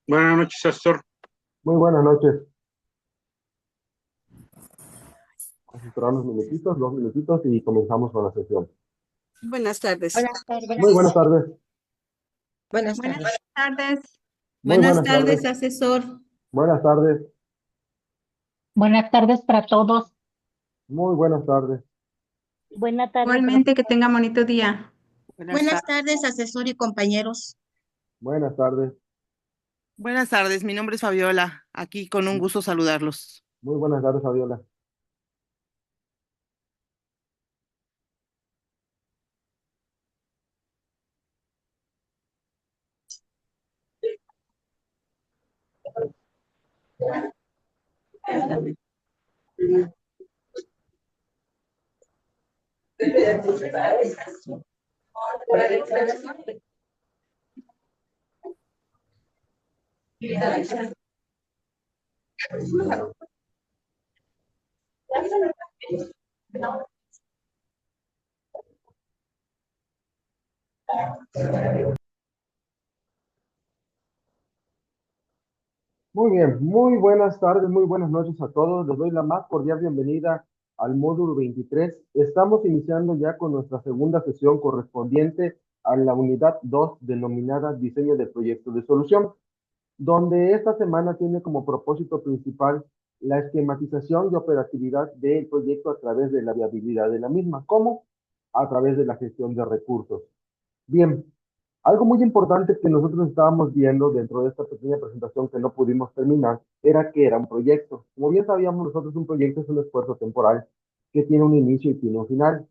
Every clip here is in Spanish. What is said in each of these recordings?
Buenas noches, asesor. Muy buenas noches. Vamos a esperar unos minutitos, 2 minutitos y comenzamos con la sesión. Buenas tardes. Buenas tardes. Muy buenas tardes. Buenas Buenas tardes. tardes. Muy Buenas buenas tardes, tardes. asesor. Buenas tardes. Buenas tardes para todos. Muy buenas tardes. Buenas tardes. Igualmente, que tenga bonito día. Buenas tardes, asesor y compañeros. Buenas tardes. Buenas tardes, mi nombre es Fabiola, aquí con un gusto saludarlos. Muy buenas tardes, Fabiola. Muy bien, muy buenas tardes, muy buenas noches a todos. Les doy la más cordial bienvenida al módulo 23. Estamos iniciando ya con nuestra segunda sesión correspondiente a la unidad 2 denominada Diseño de Proyecto de Solución, donde esta semana tiene como propósito principal la esquematización y operatividad del proyecto a través de la viabilidad de la misma, como a través de la gestión de recursos. Bien, algo muy importante que nosotros estábamos viendo dentro de esta pequeña presentación que no pudimos terminar era que era un proyecto. Como bien sabíamos nosotros, un proyecto es un esfuerzo temporal que tiene un inicio y tiene un final.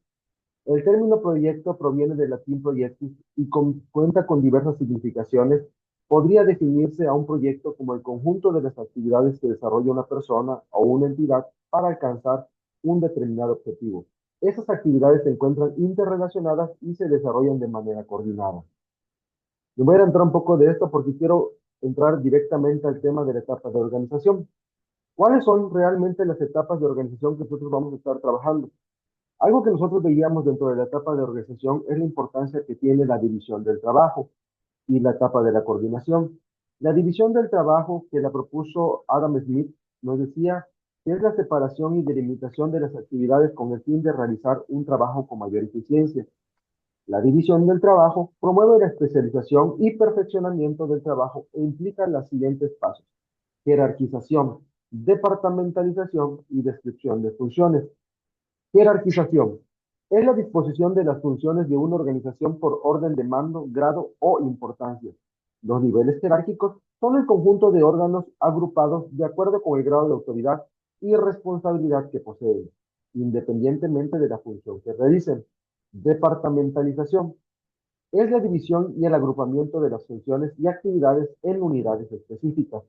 El término proyecto proviene del latín projectus y cuenta con diversas significaciones. Podría definirse a un proyecto como el conjunto de las actividades que desarrolla una persona o una entidad para alcanzar un determinado objetivo. Esas actividades se encuentran interrelacionadas y se desarrollan de manera coordinada. Me voy a entrar un poco de esto porque quiero entrar directamente al tema de la etapa de organización. ¿Cuáles son realmente las etapas de organización que nosotros vamos a estar trabajando? Algo que nosotros veíamos dentro de la etapa de organización es la importancia que tiene la división del trabajo y la etapa de la coordinación. La división del trabajo que la propuso Adam Smith nos decía que es la separación y delimitación de las actividades con el fin de realizar un trabajo con mayor eficiencia. La división del trabajo promueve la especialización y perfeccionamiento del trabajo e implica los siguientes pasos: jerarquización, departamentalización y descripción de funciones. Jerarquización es la disposición de las funciones de una organización por orden de mando, grado o importancia. Los niveles jerárquicos son el conjunto de órganos agrupados de acuerdo con el grado de autoridad y responsabilidad que poseen, independientemente de la función que realicen. Departamentalización es la división y el agrupamiento de las funciones y actividades en unidades específicas.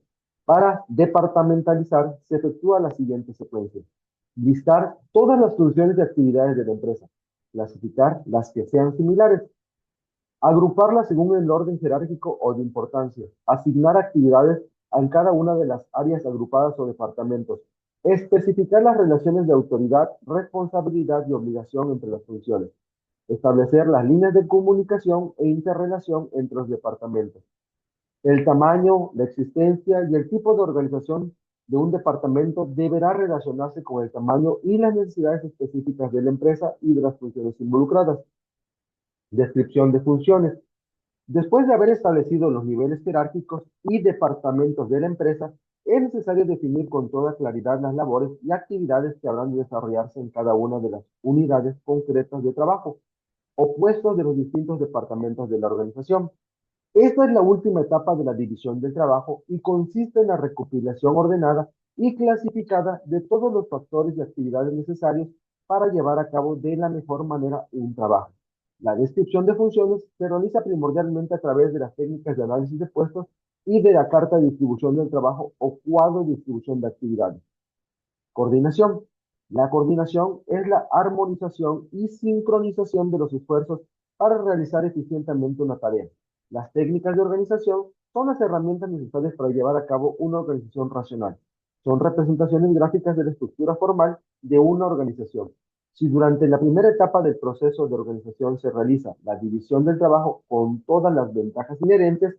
Para departamentalizar se efectúa la siguiente secuencia: listar todas las funciones y actividades de la empresa, clasificar las que sean similares, agruparlas según el orden jerárquico o de importancia, asignar actividades en cada una de las áreas agrupadas o departamentos, especificar las relaciones de autoridad, responsabilidad y obligación entre las funciones, establecer las líneas de comunicación e interrelación entre los departamentos. El tamaño, la existencia y el tipo de organización de un departamento deberá relacionarse con el tamaño y las necesidades específicas de la empresa y de las funciones involucradas. Descripción de funciones. Después de haber establecido los niveles jerárquicos y departamentos de la empresa, es necesario definir con toda claridad las labores y actividades que habrán de desarrollarse en cada una de las unidades concretas de trabajo o puestos de los distintos departamentos de la organización. Esta es la última etapa de la división del trabajo y consiste en la recopilación ordenada y clasificada de todos los factores y actividades necesarios para llevar a cabo de la mejor manera un trabajo. La descripción de funciones se realiza primordialmente a través de las técnicas de análisis de puestos y de la carta de distribución del trabajo o cuadro de distribución de actividades. Coordinación. La coordinación es la armonización y sincronización de los esfuerzos para realizar eficientemente una tarea. Las técnicas de organización son las herramientas necesarias para llevar a cabo una organización racional. Son representaciones gráficas de la estructura formal de una organización. Si durante la primera etapa del proceso de organización se realiza la división del trabajo con todas las ventajas inherentes,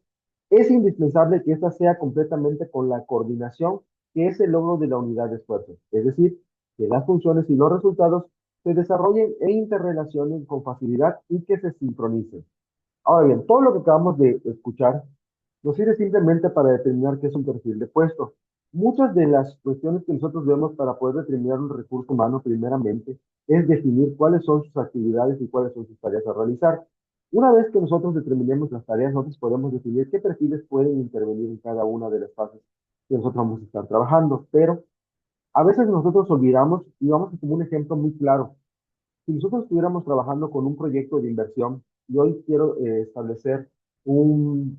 Es indispensable que ésta sea completamente con la coordinación, que es el logro de la unidad de esfuerzo. Es decir, que las funciones y los resultados se desarrollen e interrelacionen con facilidad y que se sincronicen. Ahora bien, todo lo que acabamos de escuchar nos sirve simplemente para determinar qué es un perfil de puesto. Muchas de las cuestiones que nosotros vemos para poder determinar un recurso humano, primeramente, es definir cuáles son sus actividades y cuáles son sus tareas a realizar. Una vez que nosotros determinemos las tareas, nosotros podemos definir qué perfiles pueden intervenir en cada una de las fases que nosotros vamos a estar trabajando. Pero a veces nosotros olvidamos, y vamos a tomar un ejemplo muy claro. Si nosotros estuviéramos trabajando con un proyecto de inversión, y hoy quiero establecer un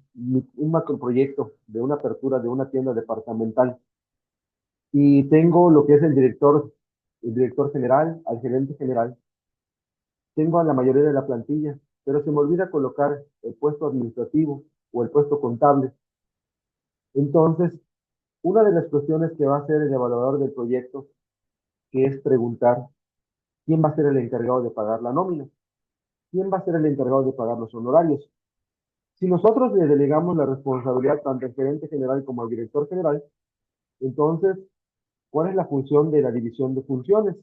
macroproyecto de una apertura de una tienda departamental, y tengo lo que es el director general, al gerente general, tengo a la mayoría de la plantilla, pero se me olvida colocar el puesto administrativo o el puesto contable. Entonces, una de las cuestiones que va a hacer el evaluador del proyecto, que es preguntar quién va a ser el encargado de pagar la nómina, quién va a ser el encargado de pagar los honorarios. Si nosotros le delegamos la responsabilidad tanto al gerente general como al director general, entonces, ¿cuál es la función de la división de funciones?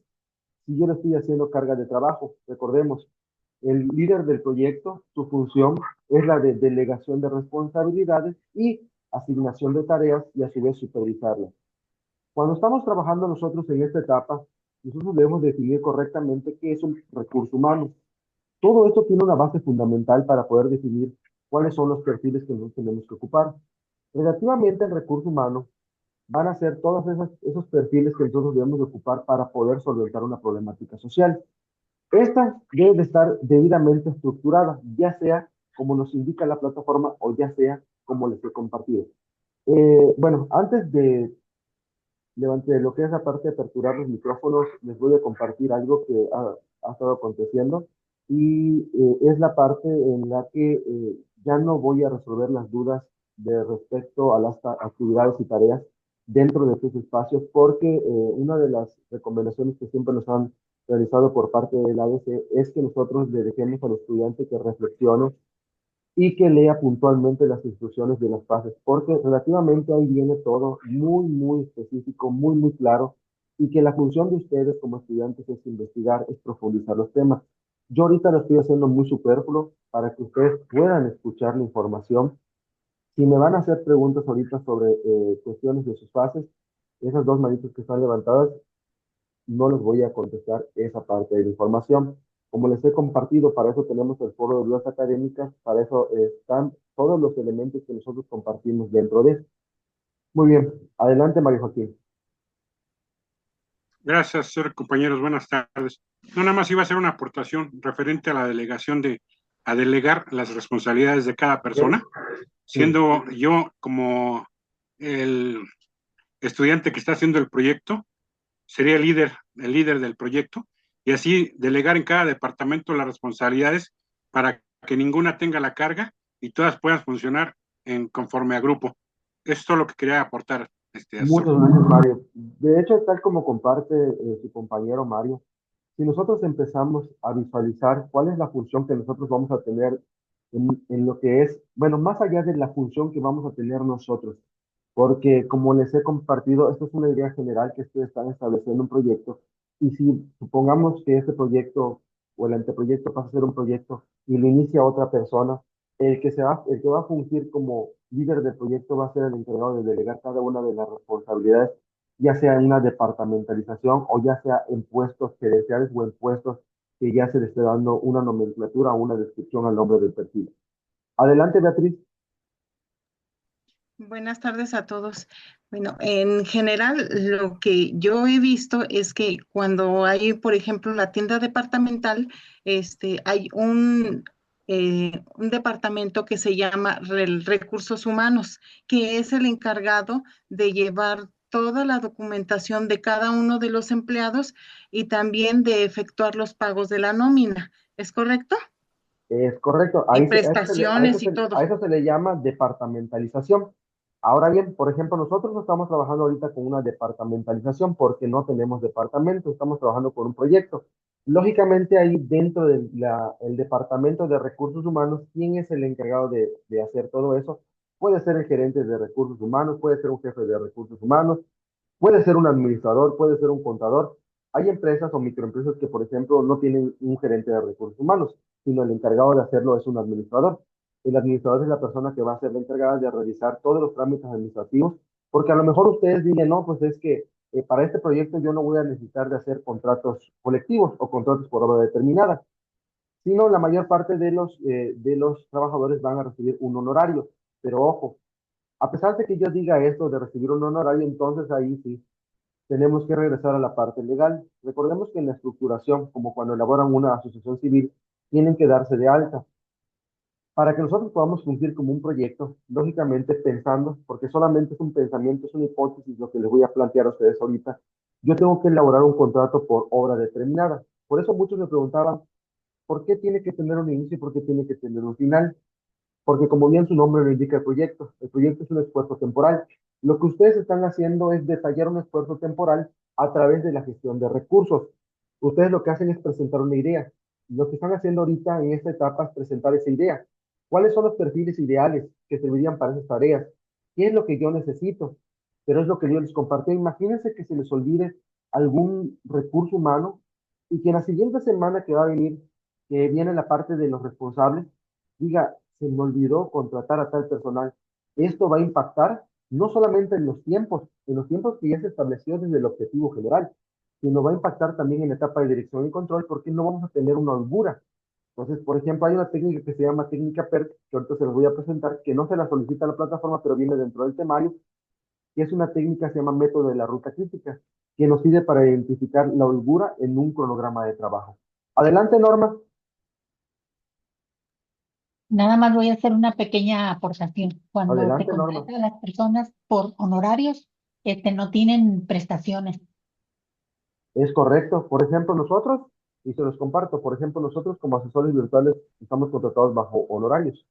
Si yo le estoy haciendo carga de trabajo, recordemos, el líder del proyecto, su función es la de delegación de responsabilidades y asignación de tareas y a su vez supervisarlas. Cuando estamos trabajando nosotros en esta etapa, nosotros debemos definir correctamente qué es un recurso humano. Todo esto tiene una base fundamental para poder definir cuáles son los perfiles que nosotros tenemos que ocupar. Relativamente al recurso humano, van a ser todos esos perfiles que nosotros debemos de ocupar para poder solventar una problemática social. Esta debe de estar debidamente estructurada, ya sea como nos indica la plataforma o ya sea como les he compartido. Bueno, antes de levantar lo que es la parte de aperturar los micrófonos, les voy a compartir algo que ha estado aconteciendo y es la parte en la que ya no voy a resolver las dudas de respecto a las actividades y tareas dentro de estos espacios, porque una de las recomendaciones que siempre nos han realizado por parte del ABC es que nosotros le dejemos al estudiante que reflexione y que lea puntualmente las instrucciones de las fases, porque relativamente ahí viene todo muy, muy específico, muy, muy claro, y que la función de ustedes como estudiantes es investigar, es profundizar los temas. Yo ahorita lo estoy haciendo muy superfluo para que ustedes puedan escuchar la información. Si me van a hacer preguntas ahorita sobre cuestiones de sus fases, esas dos manitos que están levantadas, no les voy a contestar esa parte de la información. Como les he compartido, para eso tenemos el foro de dudas académicas, para eso están todos los elementos que nosotros compartimos dentro de eso. Muy bien, adelante María Joaquín. Gracias, señor compañeros. Buenas tardes. No, nada más iba a hacer una aportación referente a la delegación a delegar las responsabilidades de cada persona, siendo yo como el estudiante que está haciendo el proyecto, sería el líder del proyecto, y así delegar en cada departamento las responsabilidades para que ninguna tenga la carga y todas puedan funcionar conforme a grupo. Esto es lo que quería aportar. Muchas gracias, Mario. De hecho, tal como comparte su compañero Mario, si nosotros empezamos a visualizar cuál es la función que nosotros vamos a tener en lo que es, bueno, más allá de la función que vamos a tener nosotros, porque como les he compartido, esto es una idea general que ustedes están estableciendo un proyecto, y si supongamos que este proyecto o el anteproyecto pasa a ser un proyecto y lo inicia otra persona, el que va a fungir como líder del proyecto va a ser el encargado de delegar cada una de las responsabilidades, ya sea en una departamentalización o ya sea en puestos gerenciales o en puestos que ya se le esté dando una nomenclatura o una descripción al nombre del perfil. Adelante, Beatriz. Buenas tardes a todos. Bueno, en general, lo que yo he visto es que cuando hay, por ejemplo, la tienda departamental, hay un departamento que se llama Recursos Humanos, que es el encargado de llevar toda la documentación de cada uno de los empleados y también de efectuar los pagos de la nómina. ¿Es correcto? Es correcto. Y Ahí prestaciones y todo. a eso se le llama departamentalización. Ahora bien, por ejemplo, nosotros no estamos trabajando ahorita con una departamentalización porque no tenemos departamento, estamos trabajando con un proyecto. Lógicamente, ahí dentro del departamento de recursos humanos, ¿quién es el encargado de hacer todo eso? Puede ser el gerente de recursos humanos, puede ser un jefe de recursos humanos, puede ser un administrador, puede ser un contador. Hay empresas o microempresas que, por ejemplo, no tienen un gerente de recursos humanos, sino el encargado de hacerlo es un administrador. El administrador es la persona que va a ser la encargada de realizar todos los trámites administrativos, porque a lo mejor ustedes digan, no, pues es que para este proyecto yo no voy a necesitar de hacer contratos colectivos o contratos por obra determinada, sino la mayor parte de los trabajadores van a recibir un honorario. Pero ojo, a pesar de que yo diga esto de recibir un honorario, entonces ahí sí tenemos que regresar a la parte legal. Recordemos que en la estructuración, como cuando elaboran una asociación civil, tienen que darse de alta. Para que nosotros podamos cumplir como un proyecto, lógicamente pensando, porque solamente es un pensamiento, es una hipótesis lo que les voy a plantear a ustedes ahorita, yo tengo que elaborar un contrato por obra determinada. Por eso muchos me preguntaban, ¿por qué tiene que tener un inicio y por qué tiene que tener un final? Porque como bien su nombre lo indica el proyecto es un esfuerzo temporal. Lo que ustedes están haciendo es detallar un esfuerzo temporal a través de la gestión de recursos. Ustedes lo que hacen es presentar una idea. Lo que están haciendo ahorita en esta etapa es presentar esa idea. ¿Cuáles son los perfiles ideales que servirían para esas tareas? ¿Qué es lo que yo necesito? Pero es lo que yo les compartí. Imagínense que se les olvide algún recurso humano y que en la siguiente semana que va a venir, que viene la parte de los responsables, diga, se me olvidó contratar a tal personal. Esto va a impactar no solamente en los tiempos que ya se estableció desde el objetivo general, sino va a impactar también en la etapa de dirección y control porque no vamos a tener una holgura. Entonces, por ejemplo, hay una técnica que se llama técnica PERT, que ahorita se las voy a presentar, que no se la solicita a la plataforma, pero viene dentro del temario, que es una técnica que se llama método de la ruta crítica, que nos sirve para identificar la holgura en un cronograma de trabajo. Adelante, Norma. Nada más voy a hacer una pequeña aportación. Cuando se Adelante, Norma. contrata a las personas por honorarios, no tienen prestaciones. Es correcto. Por ejemplo, nosotros, y se los comparto, por ejemplo, nosotros como asesores virtuales estamos contratados bajo honorarios.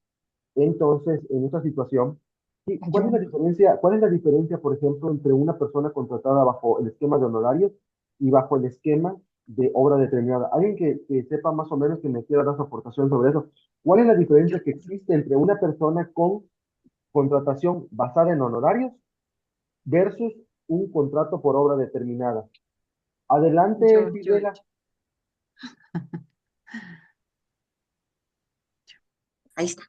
Entonces, en esta situación, sí, ¿cuál es la diferencia? ¿Cuál es la diferencia, por ejemplo, entre una persona contratada bajo el esquema de honorarios y bajo el esquema de obra determinada? Alguien que sepa más o menos, que me quiera dar su aportación sobre eso. ¿Cuál es la diferencia que existe entre una persona con contratación basada en honorarios versus un contrato por obra determinada? Adelante, Fidela. Ahí está.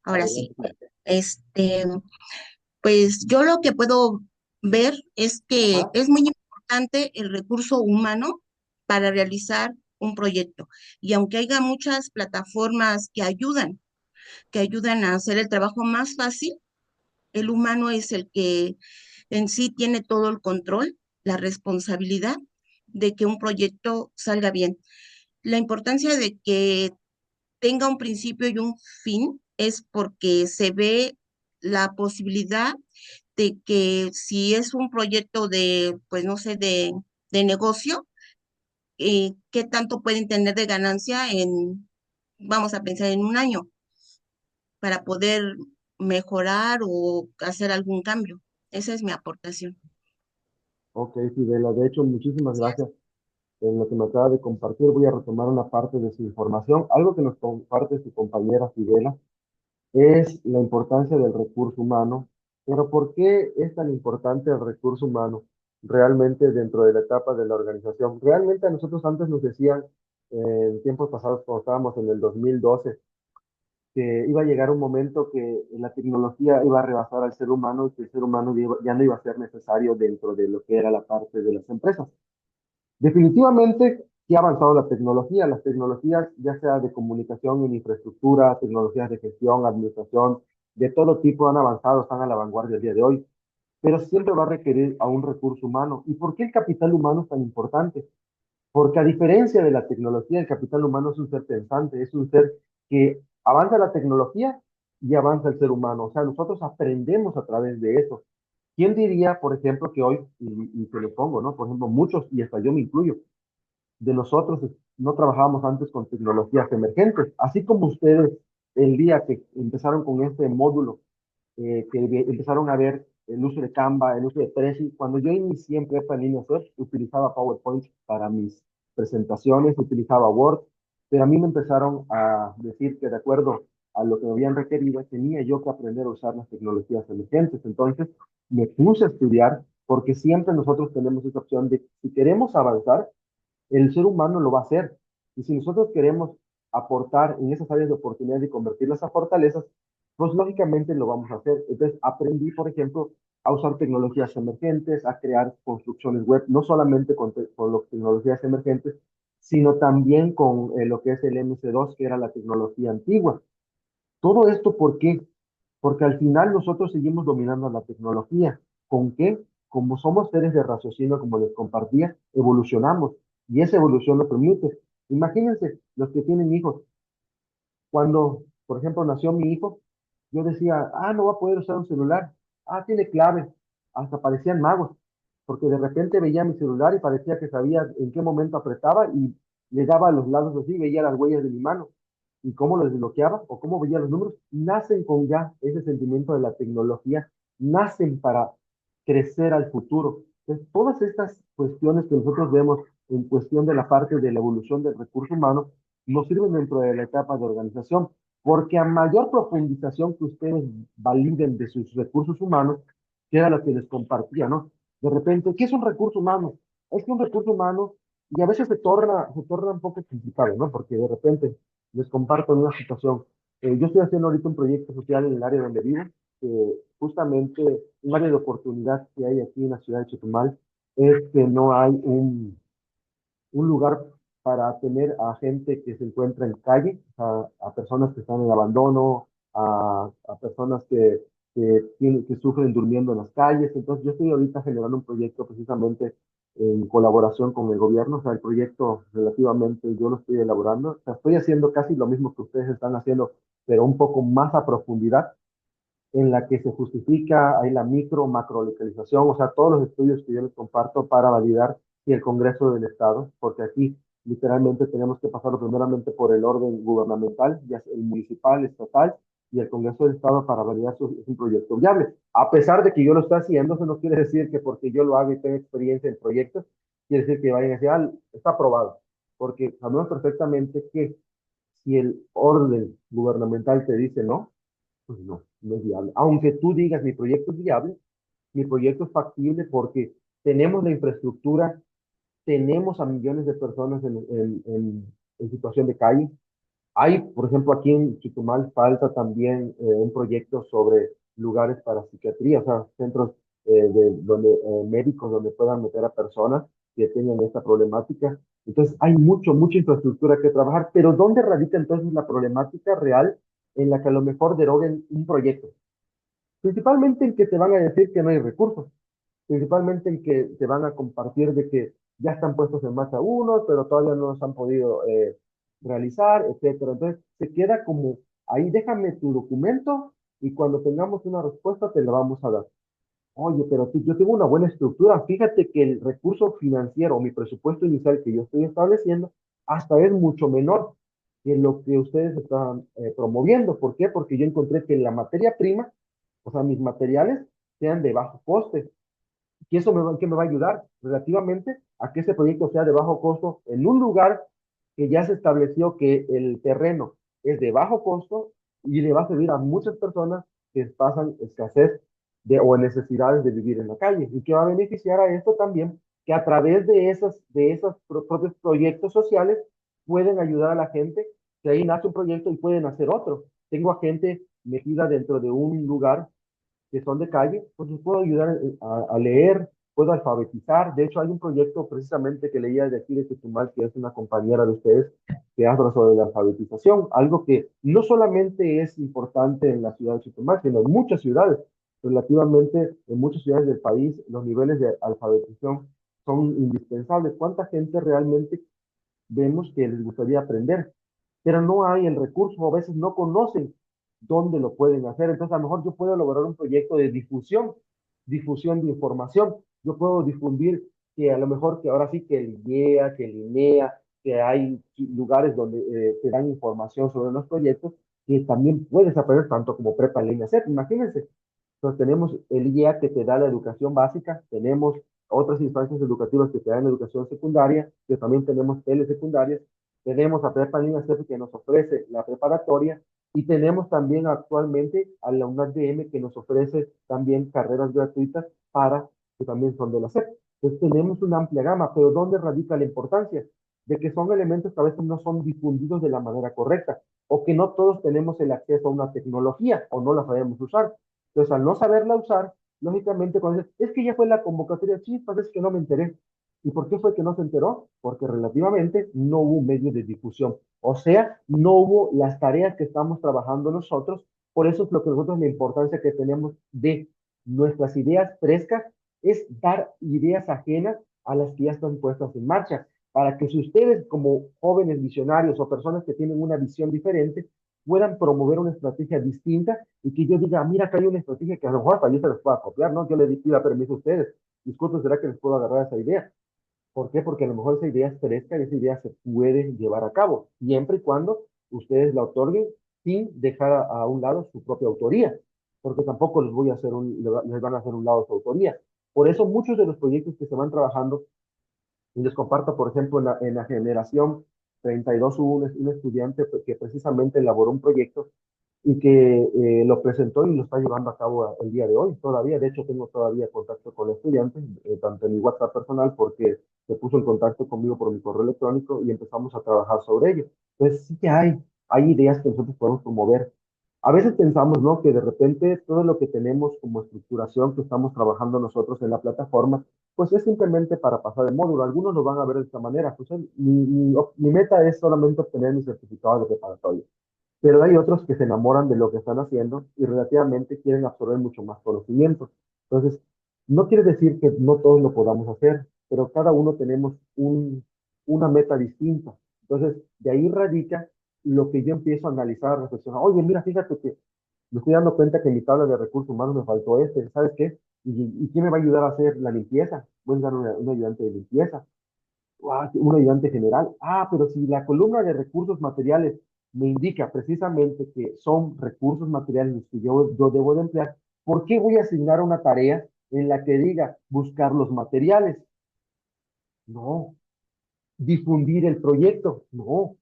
Ahora sí. Adelante. Pues yo lo que puedo ver es que Ajá. es muy importante el recurso humano para realizar un proyecto. Y aunque haya muchas plataformas que ayudan a hacer el trabajo más fácil, el humano es el que en sí tiene todo el control, la responsabilidad de que un proyecto salga bien. La importancia de que tenga un principio y un fin es porque se ve la posibilidad de que si es un proyecto de, pues no sé, de negocio, qué tanto pueden tener de ganancia vamos a pensar en un año, para poder mejorar o hacer algún cambio. Esa es mi aportación. Ok, Fidela, de hecho, muchísimas gracias en lo que me acaba de compartir. Voy a retomar una parte de su información. Algo que nos comparte su compañera Fidela es la importancia del recurso humano. Pero ¿por qué es tan importante el recurso humano realmente dentro de la etapa de la organización? Realmente a nosotros antes nos decían, en tiempos pasados, cuando estábamos en el 2012, que iba a llegar un momento que la tecnología iba a rebasar al ser humano y que el ser humano ya no iba a ser necesario dentro de lo que era la parte de las empresas. Definitivamente, sí ha avanzado la tecnología. Las tecnologías, ya sea de comunicación en infraestructura, tecnologías de gestión, administración, de todo tipo han avanzado, están a la vanguardia el día de hoy, pero siempre va a requerir a un recurso humano. ¿Y por qué el capital humano es tan importante? Porque a diferencia de la tecnología, el capital humano es un ser pensante, es un ser que avanza la tecnología y avanza el ser humano. O sea, nosotros aprendemos a través de eso. ¿Quién diría, por ejemplo, que hoy, y te lo pongo, ¿no? Por ejemplo, muchos, y hasta yo me incluyo, de nosotros no trabajábamos antes con tecnologías emergentes, así como ustedes el día que empezaron con este módulo, empezaron a ver el uso de Canva, el uso de Prezi. Cuando yo inicié en Prepa en línea web, utilizaba PowerPoint para mis presentaciones, utilizaba Word, pero a mí me empezaron a decir que de acuerdo a lo que me habían requerido, tenía yo que aprender a usar las tecnologías emergentes. Entonces me puse a estudiar porque siempre nosotros tenemos esa opción de si queremos avanzar, el ser humano lo va a hacer. Y si nosotros queremos aportar en esas áreas de oportunidad y convertirlas a fortalezas, pues lógicamente lo vamos a hacer. Entonces aprendí, por ejemplo, a usar tecnologías emergentes, a crear construcciones web, no solamente con las tecnologías emergentes, sino también con lo que es el MC2, que era la tecnología antigua. Todo esto, ¿por qué? Porque al final nosotros seguimos dominando la tecnología. ¿Con qué? Como somos seres de raciocinio, como les compartía, evolucionamos. Y esa evolución lo permite. Imagínense los que tienen hijos. Cuando, por ejemplo, nació mi hijo, yo decía, no va a poder usar un celular. Tiene clave. Hasta parecían magos. Porque de repente veía mi celular y parecía que sabía en qué momento apretaba y le daba a los lados así, veía las huellas de mi mano y cómo lo desbloqueaba o cómo veía los números, nacen con ya ese sentimiento de la tecnología, nacen para crecer al futuro. Entonces, todas estas cuestiones que nosotros vemos en cuestión de la parte de la evolución del recurso humano, nos sirven dentro de la etapa de organización, porque a mayor profundización que ustedes validen de sus recursos humanos, que era lo que les compartía, ¿no? De repente, ¿qué es un recurso humano? Es que un recurso humano, y a veces se torna un poco complicado, ¿no? Porque de repente les comparto una situación. Yo estoy haciendo ahorita un proyecto social en el área donde vivo, justamente un área de oportunidad que hay aquí en la ciudad de Chetumal es que no hay un lugar para tener a gente que se encuentra en calle, a personas que están en abandono, a personas que sufren durmiendo en las calles. Entonces yo estoy ahorita generando un proyecto precisamente en colaboración con el gobierno. O sea, el proyecto relativamente yo lo estoy elaborando. O sea, estoy haciendo casi lo mismo que ustedes están haciendo, pero un poco más a profundidad, en la que se justifica, hay la macro localización, o sea, todos los estudios que yo les comparto para validar si el Congreso del Estado, porque aquí literalmente tenemos que pasarlo primeramente por el orden gubernamental, ya sea el municipal, estatal, y el Congreso del Estado para validar si es un proyecto viable. A pesar de que yo lo estoy haciendo, eso no quiere decir que porque yo lo haga y tenga experiencia en proyectos, quiere decir que vayan a decir, está aprobado, porque sabemos perfectamente que si el orden gubernamental te dice no, pues no, no es viable. Aunque tú digas mi proyecto es viable, mi proyecto es factible porque tenemos la infraestructura, tenemos a millones de personas en situación de calle. Hay, por ejemplo, aquí en Chetumal falta también un proyecto sobre lugares para psiquiatría, o sea, centros médicos donde puedan meter a personas que tengan esta problemática. Entonces, hay mucha infraestructura que trabajar, pero ¿dónde radica entonces la problemática real en la que a lo mejor deroguen un proyecto? Principalmente en que te van a decir que no hay recursos, principalmente en que te van a compartir de que ya están puestos en marcha unos, pero todavía no los han podido realizar, etcétera. Entonces, se queda como, ahí déjame tu documento y cuando tengamos una respuesta te la vamos a dar. Oye, pero yo tengo una buena estructura. Fíjate que el recurso financiero, mi presupuesto inicial que yo estoy estableciendo, hasta es mucho menor que lo que ustedes están promoviendo. ¿Por qué? Porque yo encontré que la materia prima, o sea, mis materiales, sean de bajo coste. ¿Y eso qué me va a ayudar? Relativamente a que ese proyecto sea de bajo costo en un lugar que ya se estableció que el terreno es de bajo costo y le va a servir a muchas personas que pasan escasez o necesidades de vivir en la calle. ¿Y que va a beneficiar a esto también? Que a través de esos propios proyectos sociales pueden ayudar a la gente, que ahí nace un proyecto y pueden hacer otro. Tengo a gente metida dentro de un lugar que son de calle, pues les puedo ayudar a leer, puedo alfabetizar. De hecho, hay un proyecto precisamente que leía de aquí de Chetumal, que es una compañera de ustedes, que habla sobre la alfabetización, algo que no solamente es importante en la ciudad de Chetumal, sino en muchas ciudades. Relativamente, en muchas ciudades del país, los niveles de alfabetización son indispensables. ¿Cuánta gente realmente vemos que les gustaría aprender? Pero no hay el recurso, a veces no conocen dónde lo pueden hacer. Entonces, a lo mejor yo puedo elaborar un proyecto de difusión de información. Yo puedo difundir que a lo mejor que ahora sí que el IEA, que el INEA, que hay lugares donde te dan información sobre los proyectos, que también puedes aprender tanto como prepa en línea CEP. Imagínense, entonces tenemos el IEA que te da la educación básica, tenemos otras instancias educativas que te dan educación secundaria, que también tenemos telesecundarias, tenemos a Prepa Línea CEP que nos ofrece la preparatoria Y tenemos también actualmente a la UNACDM que nos ofrece también carreras gratuitas para que también son de la SEP. Entonces tenemos una amplia gama, pero ¿dónde radica la importancia? De que son elementos que a veces no son difundidos de la manera correcta, o que no todos tenemos el acceso a una tecnología, o no la sabemos usar. Entonces, al no saberla usar, lógicamente, cuando dices, es que ya fue la convocatoria, chispas, es que no me enteré. ¿Y por qué fue que no se enteró? Porque relativamente no hubo un medio de difusión. O sea, no hubo las tareas que estamos trabajando nosotros. Por eso es lo que nosotros, la importancia que tenemos de nuestras ideas frescas, es dar ideas ajenas a las que ya están puestas en marcha, para que si ustedes como jóvenes visionarios o personas que tienen una visión diferente, puedan promover una estrategia distinta y que yo diga, mira, acá hay una estrategia que a lo mejor hasta yo se les pueda copiar, ¿no? Yo le pido permiso a ustedes. Disculpen, ¿será que les puedo agarrar esa idea? ¿Por qué? Porque a lo mejor esa idea es fresca y esa idea se puede llevar a cabo, siempre y cuando ustedes la otorguen sin dejar a un lado su propia autoría, porque tampoco les voy a hacer les van a hacer un lado su autoría. Por eso muchos de los proyectos que se van trabajando, y les comparto, por ejemplo, en la generación 32 hubo un estudiante que precisamente elaboró un proyecto y que lo presentó y lo está llevando a cabo el día de hoy todavía. De hecho, tengo todavía contacto con el estudiante, tanto en mi WhatsApp personal, porque se puso en contacto conmigo por mi correo electrónico y empezamos a trabajar sobre ello. Entonces, sí que hay ideas que nosotros podemos promover. A veces pensamos, ¿no? Que de repente todo lo que tenemos como estructuración que estamos trabajando nosotros en la plataforma, pues es simplemente para pasar el módulo. Algunos lo van a ver de esta manera. Pues mi meta es solamente obtener mi certificado de preparatoria, pero hay otros que se enamoran de lo que están haciendo y relativamente quieren absorber mucho más conocimiento. Entonces, no quiere decir que no todos lo podamos hacer, pero cada uno tenemos una meta distinta. Entonces, de ahí radica lo que yo empiezo a analizar, a reflexionar. Oye, mira, fíjate que me estoy dando cuenta que en mi tabla de recursos humanos me faltó este, ¿sabes qué? ¿Y quién me va a ayudar a hacer la limpieza? Voy a dar un ayudante de limpieza, un ayudante general. Pero si la columna de recursos materiales me indica precisamente que son recursos materiales los que yo debo de emplear, ¿por qué voy a asignar una tarea en la que diga buscar los materiales? No. Difundir el proyecto. No.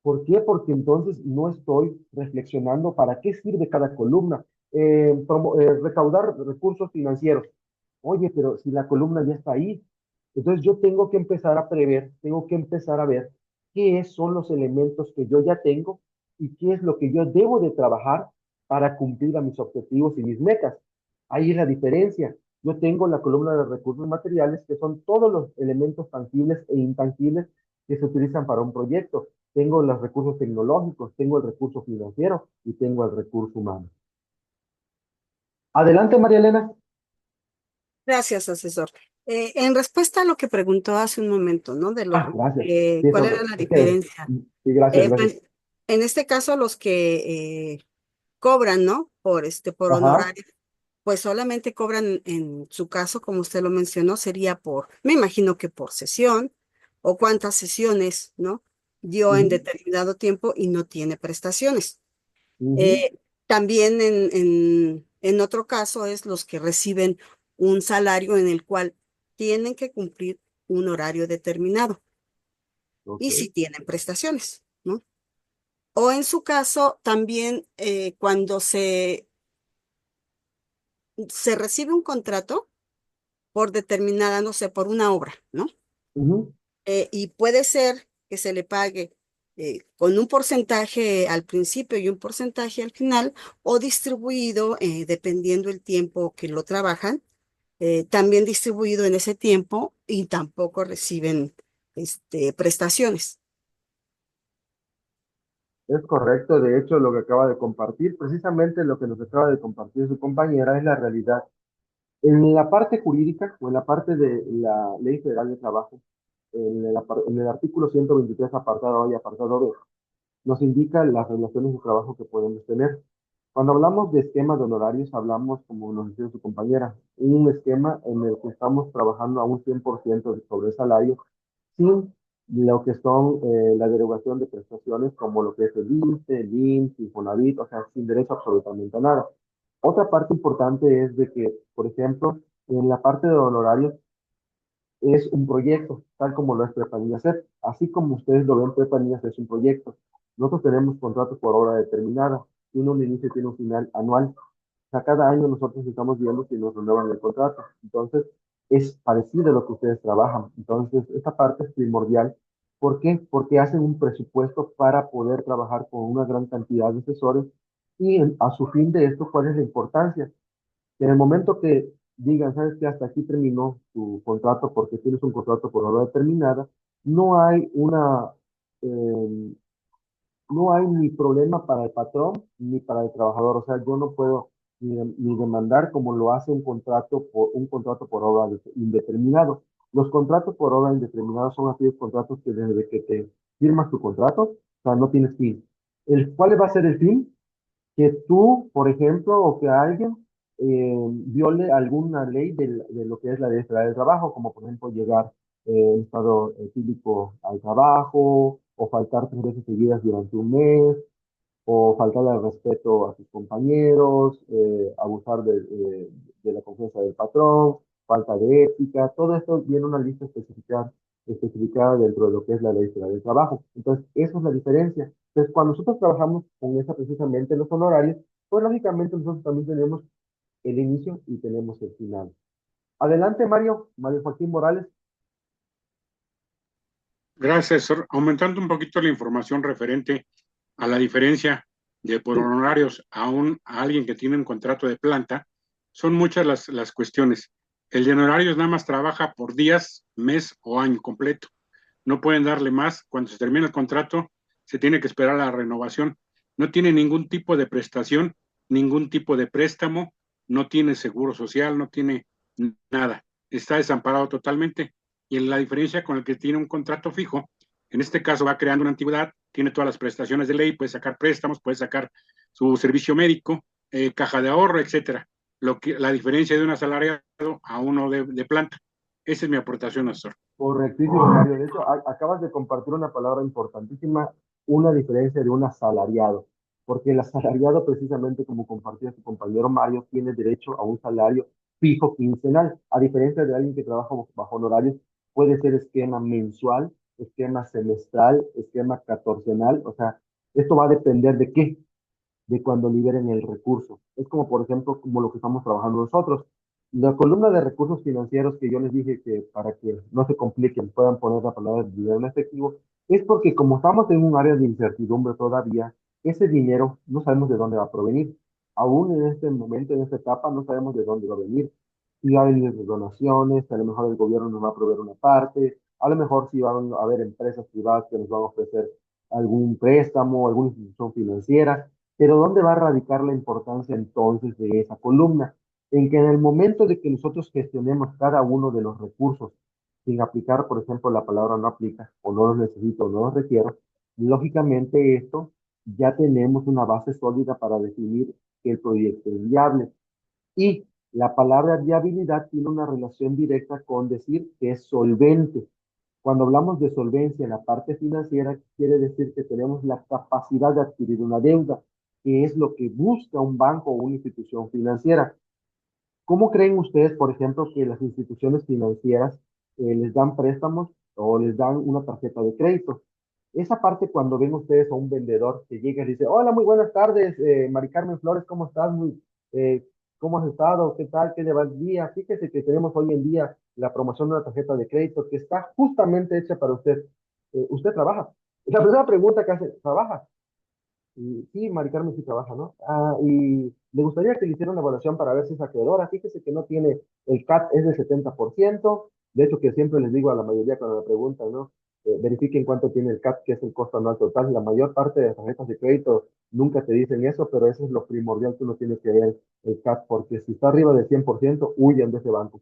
¿Por qué? Porque entonces no estoy reflexionando para qué sirve cada columna. Recaudar recursos financieros. Oye, pero si la columna ya está ahí, entonces yo tengo que empezar a prever, tengo que empezar a ver qué son los elementos que yo ya tengo y qué es lo que yo debo de trabajar para cumplir a mis objetivos y mis metas. Ahí es la diferencia. Yo tengo la columna de recursos materiales, que son todos los elementos tangibles e intangibles que se utilizan para un proyecto. Tengo los recursos tecnológicos, tengo el recurso financiero y tengo el recurso humano. Adelante, María Elena. Gracias, asesor. En respuesta a lo que preguntó hace un momento, ¿no? Gracias. Sí, ¿Cuál eso, era la es que, diferencia? sí, gracias. Pues, en este caso, los que cobran, ¿no? Por Ajá. honorario, pues solamente cobran, en su caso, como usted lo mencionó, sería me imagino que por sesión, o cuántas sesiones, ¿no? Dio en Ujú, determinado tiempo y no tiene prestaciones. ujú. Eh, También en otro caso es los que reciben un salario en el cual tienen que cumplir un horario determinado Ok. y si tienen prestaciones, ¿no? O en su caso, también cuando se recibe un contrato por determinada, no sé, por una obra, ¿no? Ujú. Y puede ser que se le pague con un porcentaje al principio y un porcentaje al final, o distribuido, dependiendo el tiempo que lo trabajan, también distribuido en ese tiempo y tampoco reciben prestaciones. Es correcto, de hecho, lo que acaba de compartir, precisamente lo que nos acaba de compartir su compañera es la realidad. En la parte jurídica o en la parte de la Ley Federal de Trabajo, en el artículo 123, apartado A y apartado B, nos indica las relaciones de trabajo que podemos tener. Cuando hablamos de esquema de honorarios, hablamos, como nos decía su compañera, un esquema en el que estamos trabajando a un 100% sobre el salario, sin lo que son la derogación de prestaciones, como lo que es el ISSSTE, el IMSS, Infonavit, o sea, sin derecho absolutamente a nada. Otra parte importante es de que, por ejemplo, en la parte de honorarios, es un proyecto, tal como lo es Prepa Niña SEP. Así como ustedes lo ven, Prepa Niña es un proyecto. Nosotros tenemos contratos por hora determinada, tiene un inicio y tiene un final anual. O sea, cada año nosotros estamos viendo si nos renuevan el contrato. Entonces, es parecido a lo que ustedes trabajan. Entonces, esta parte es primordial. ¿Por qué? Porque hacen un presupuesto para poder trabajar con una gran cantidad de asesores y a su fin de esto, ¿cuál es la importancia? Que en el momento que digan, sabes que hasta aquí terminó tu contrato porque tienes un contrato por hora determinada, no hay eh, no hay ni problema para el patrón ni para el trabajador. O sea, yo no puedo ni demandar como lo hace un contrato por hora indeterminado. Los contratos por hora indeterminado son aquellos contratos que desde que te firmas tu contrato, o sea, no tienes fin. ¿Cuál va a ser el fin? Que tú, por ejemplo, o que alguien viole alguna ley de lo que es la ley federal del trabajo, como por ejemplo llegar en estado físico al trabajo, o faltar 3 veces seguidas durante un mes, o faltarle al respeto a sus compañeros, abusar de la confianza del patrón, falta de ética, todo esto viene una lista especificada dentro de lo que es la ley federal del trabajo. Entonces, esa es la diferencia. Entonces, cuando nosotros trabajamos con esa precisamente los honorarios, pues lógicamente nosotros también tenemos el inicio y tenemos el final. Adelante, Mario Joaquín Morales. Gracias, Sor. Aumentando un poquito la información referente a la diferencia de por honorarios a alguien que tiene un contrato de planta, son muchas las cuestiones. El de honorarios nada más trabaja por días, mes o año completo. No pueden darle más. Cuando se termina el contrato, se tiene que esperar la renovación. No tiene ningún tipo de prestación, ningún tipo de préstamo, no tiene seguro social, no tiene nada. Está desamparado totalmente. Y en la diferencia con el que tiene un contrato fijo, en este caso va creando una antigüedad, tiene todas las prestaciones de ley, puede sacar préstamos, puede sacar su servicio médico, caja de ahorro, etcétera. La diferencia de un asalariado a uno de planta. Esa es mi aportación, Astor. Correctísimo, Mario. De hecho, acabas de compartir una palabra importantísima, una diferencia de un asalariado. Porque el asalariado, precisamente como compartía su compañero Mario, tiene derecho a un salario fijo quincenal. A diferencia de alguien que trabaja bajo honorarios, puede ser esquema mensual, esquema semestral, esquema catorcenal. O sea, esto va a depender de qué, de cuando liberen el recurso. Es como, por ejemplo, como lo que estamos trabajando nosotros. La columna de recursos financieros que yo les dije que para que no se compliquen puedan poner la palabra dinero en efectivo, es porque como estamos en un área de incertidumbre todavía, ese dinero no sabemos de dónde va a provenir. Aún en este momento, en esta etapa, no sabemos de dónde va a venir. Si va a venir de donaciones, a lo mejor el gobierno nos va a proveer una parte, a lo mejor si van a haber empresas privadas que nos van a ofrecer algún préstamo, alguna institución financiera, pero ¿dónde va a radicar la importancia entonces de esa columna? En que en el momento de que nosotros gestionemos cada uno de los recursos sin aplicar, por ejemplo, la palabra no aplica, o no los necesito, o no los requiero, lógicamente esto ya tenemos una base sólida para definir que el proyecto es viable. Y la palabra viabilidad tiene una relación directa con decir que es solvente. Cuando hablamos de solvencia en la parte financiera, quiere decir que tenemos la capacidad de adquirir una deuda, que es lo que busca un banco o una institución financiera. ¿Cómo creen ustedes, por ejemplo, que las instituciones financieras les dan préstamos o les dan una tarjeta de crédito? Esa parte cuando ven ustedes a un vendedor que llega y dice, hola, muy buenas tardes, Mari Carmen Flores, ¿cómo estás? Eh, ¿Cómo has estado? ¿Qué tal? ¿Qué lleva el día? Fíjese que tenemos hoy en día la promoción de una tarjeta de crédito que está justamente hecha para usted. ¿Usted trabaja? La primera pregunta que hace, ¿trabaja? Y sí, Mari Carmen sí trabaja, ¿no? Y le gustaría que le hiciera una evaluación para ver si es acreedora. Fíjese que no tiene, el CAT es del 70%. De hecho, que siempre les digo a la mayoría cuando me preguntan, ¿no? Verifiquen cuánto tiene el CAT, que es el costo anual total. La mayor parte de las tarjetas de crédito nunca te dicen eso, pero eso es lo primordial que uno tiene que ver el CAT, porque si está arriba del 100%, huyen de ese banco.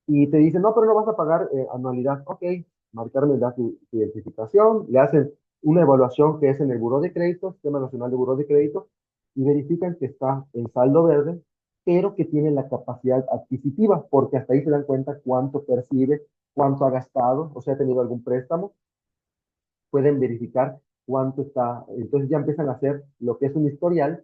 Y te dicen, no, pero no vas a pagar anualidad. Ok, marcarme da su identificación, le hacen una evaluación que es en el Buró de Crédito, Sistema Nacional de Buró de Crédito, y verifican que está en saldo verde, pero que tiene la capacidad adquisitiva, porque hasta ahí se dan cuenta cuánto percibe, cuánto ha gastado, o sea, ha tenido algún préstamo, pueden verificar cuánto está, entonces ya empiezan a hacer lo que es un historial,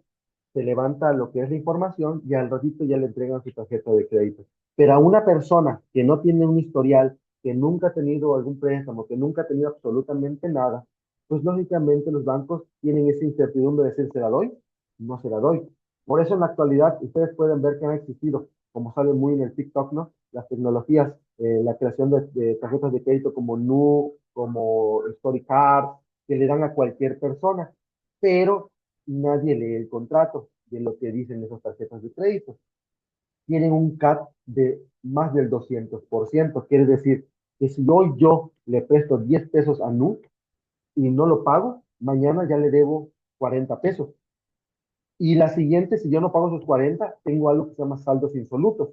se levanta lo que es la información y al ratito ya le entregan su tarjeta de crédito. Pero a una persona que no tiene un historial, que nunca ha tenido algún préstamo, que nunca ha tenido absolutamente nada, pues lógicamente los bancos tienen esa incertidumbre de decir, ¿se la doy? No se la doy. Por eso en la actualidad ustedes pueden ver que han existido, como sale muy en el TikTok, ¿no? Las tecnologías, la creación de tarjetas de crédito como Nu, como StoryCard, que le dan a cualquier persona, pero nadie lee el contrato de lo que dicen esas tarjetas de crédito. Tienen un CAT de más del 200%. Quiere decir que si hoy yo le presto 10 pesos a Nu y no lo pago, mañana ya le debo 40 pesos. Y la siguiente, si yo no pago esos 40, tengo algo que se llama saldos insolutos.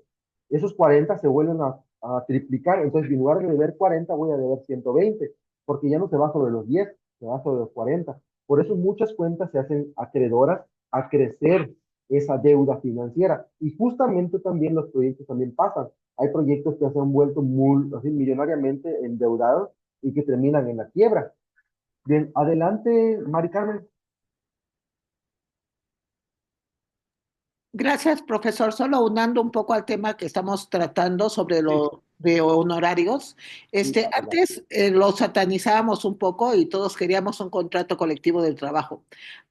Esos 40 se vuelven a triplicar. Entonces, en lugar de deber 40, voy a deber 120, porque ya no se va sobre los 10, se va sobre los 40. Por eso muchas cuentas se hacen acreedoras a crecer esa deuda financiera. Y justamente también los proyectos también pasan. Hay proyectos que se han vuelto muy, así, millonariamente endeudados y que terminan en la quiebra. Bien, adelante, Mari Carmen. Gracias, profesor. Solo unando un poco al tema que estamos tratando sobre Sí, lo de honorarios. Sí, adelante. Antes lo satanizábamos un poco y todos queríamos un contrato colectivo del trabajo.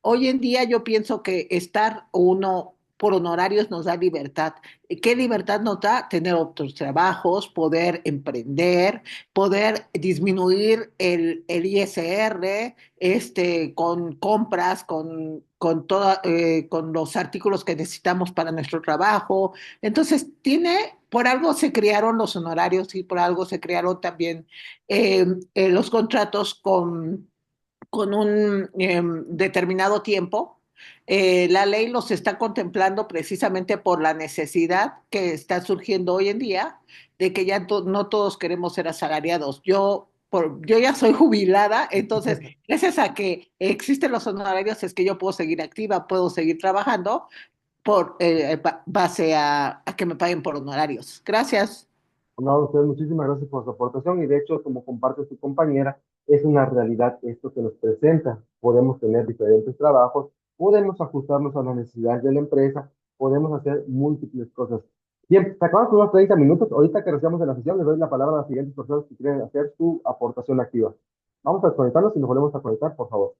Hoy en día yo pienso que estar uno por honorarios nos da libertad. ¿Qué libertad nos da? Tener otros trabajos, poder emprender, poder disminuir el ISR, con compras, con los artículos que necesitamos para nuestro trabajo. Entonces, por algo se crearon los honorarios y por algo se crearon también los contratos con un determinado tiempo. La ley los está contemplando precisamente por la necesidad que está surgiendo hoy en día de que ya no todos queremos ser asalariados. Yo ya soy jubilada, entonces gracias a que existen los honorarios es que yo puedo seguir activa, puedo seguir trabajando por base a que me paguen por honorarios. Gracias. No, usted, muchísimas gracias por su aportación y de hecho, como comparte su compañera, es una realidad esto que nos presenta. Podemos tener diferentes trabajos, podemos ajustarnos a las necesidades de la empresa, podemos hacer múltiples cosas. Bien, se acaban unos 30 minutos. Ahorita que recibamos de la sesión, le doy la palabra a las siguientes personas que quieren hacer su aportación activa. Vamos a conectarnos y nos volvemos a conectar, por favor.